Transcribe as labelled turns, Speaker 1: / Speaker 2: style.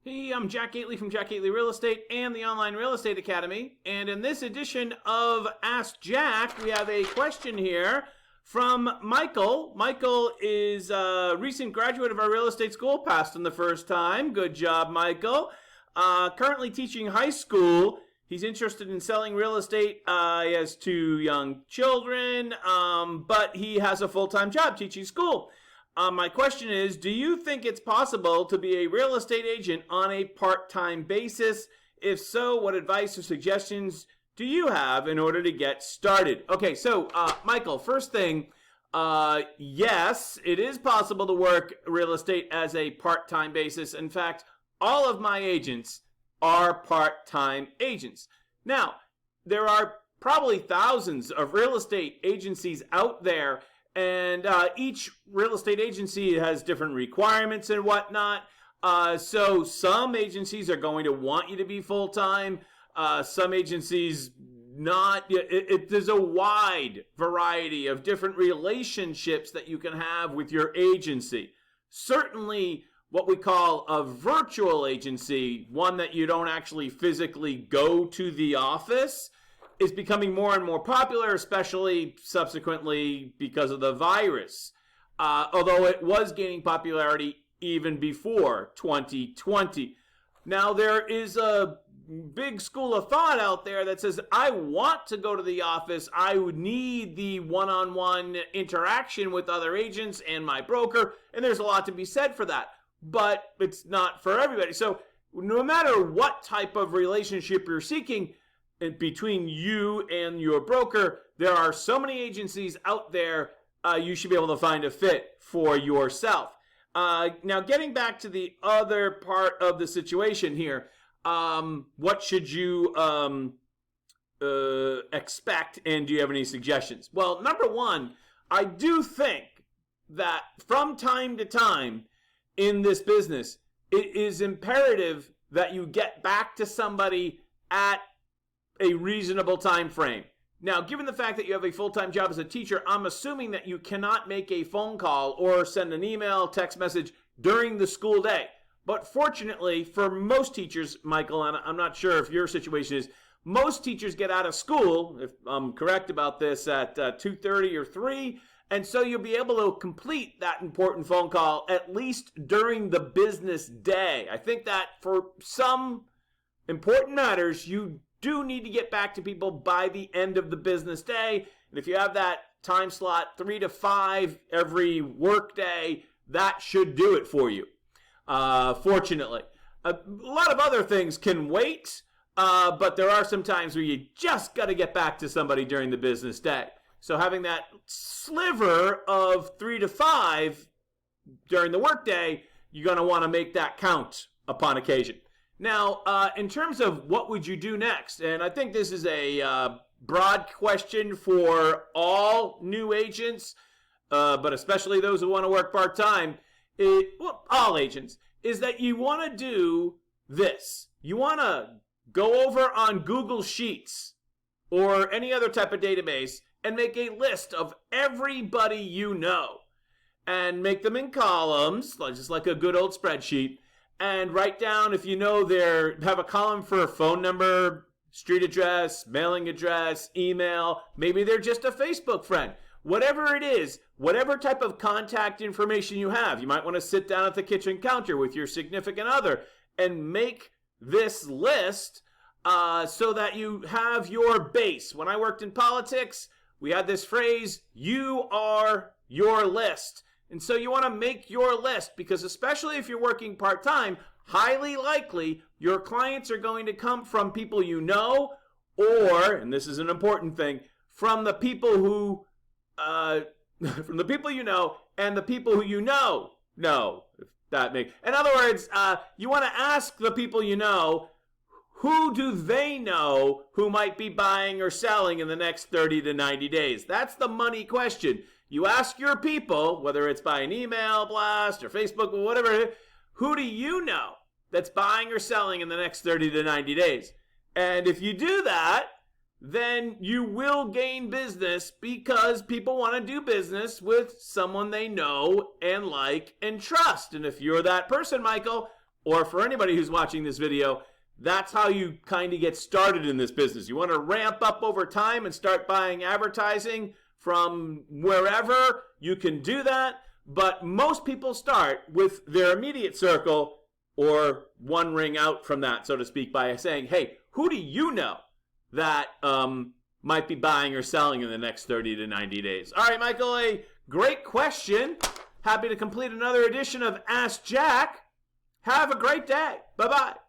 Speaker 1: Hey, I'm Jack Gately from Jack Gately Real Estate and the Online Real Estate Academy. And in this edition of Ask Jack, we have a question here from Michael. Michael is a recent graduate of our real estate school, passed on the first time. Good job, Michael. Currently teaching high school. He's interested in selling real estate. He has 2 young children, but he has a full-time job teaching school. My question is, do you think it's possible to be a real estate agent on a part-time basis? If so, what advice or suggestions do you have in order to get started? Okay, so Michael, first thing, yes, it is possible to work real estate as a part-time basis. In fact, all of my agents are part-time agents. Now, there are probably thousands of real estate agencies out there, and each real estate agency has different requirements and whatnot. So some agencies are going to want you to be full-time. Some agencies not. There's a wide variety of different relationships that you can have with your agency. Certainly what we call a virtual agency, one that you don't actually physically go to the office, is becoming more and more popular, especially subsequently because of the virus. Although it was gaining popularity even before 2020. Now, there is a big school of thought out there that says, I want to go to the office. I would need the one-on-one interaction with other agents and my broker. And there's a lot to be said for that. But it's not for everybody. So no matter what type of relationship you're seeking, between you and your broker, there are so many agencies out there, you should be able to find a fit for yourself. Now, getting back to the other part of the situation here, what should you expect, and do you have any suggestions? Well, number one, I do think that from time to time in this business, it is imperative that you get back to somebody at a reasonable time frame. Now, given the fact that you have a full-time job as a teacher, I'm assuming that you cannot make a phone call or send an email, text message during the school day. But fortunately, for most teachers, Michael, and I'm not sure if your situation is, most teachers get out of school, if I'm correct about this, at 2:30 or 3, and so you'll be able to complete that important phone call at least during the business day. I think that for some important matters, you do need to get back to people by the end of the business day. And if you have that time slot 3 to 5 every work day, that should do it for you. Fortunately, a lot of other things can wait, but there are some times where you just got to get back to somebody during the business day. So having that sliver of 3 to 5 during the work day, you're going to want to make that count upon occasion. Now, in terms of what would you do next, and I think this is a broad question for all new agents, but especially those who want to work part-time, all agents, is that you want to do this. You want to go over on Google Sheets or any other type of database and make a list of everybody you know and make them in columns, just like a good old spreadsheet. And write down, if you know, have a column for a phone number, street address, mailing address, email. Maybe they're just a Facebook friend. Whatever it is, whatever type of contact information you have, you might want to sit down at the kitchen counter with your significant other and make this list so that you have your base. When I worked in politics, we had this phrase, you are your list. And so you want to make your list because especially if you're working part-time, highly likely your clients are going to come from people you know or, and this is an important thing, from the people who, from the people you know and the people who you know, if that makes, in other words, you want to ask the people you know, who do they know who might be buying or selling in the next 30 to 90 days? That's the money question. You ask your people, whether it's by an email blast or Facebook or whatever, who do you know that's buying or selling in the next 30 to 90 days? And if you do that, then you will gain business because people want to do business with someone they know and like and trust. And if you're that person, Michael, or for anybody who's watching this video, that's how you kind of get started in this business. You want to ramp up over time and start buying advertising from wherever, you can do that. But most people start with their immediate circle or one ring out from that, so to speak, by saying, hey, who do you know that might be buying or selling in the next 30 to 90 days? All right, Michael, a great question. Happy to complete another edition of Ask Jack. Have a great day. Bye-bye.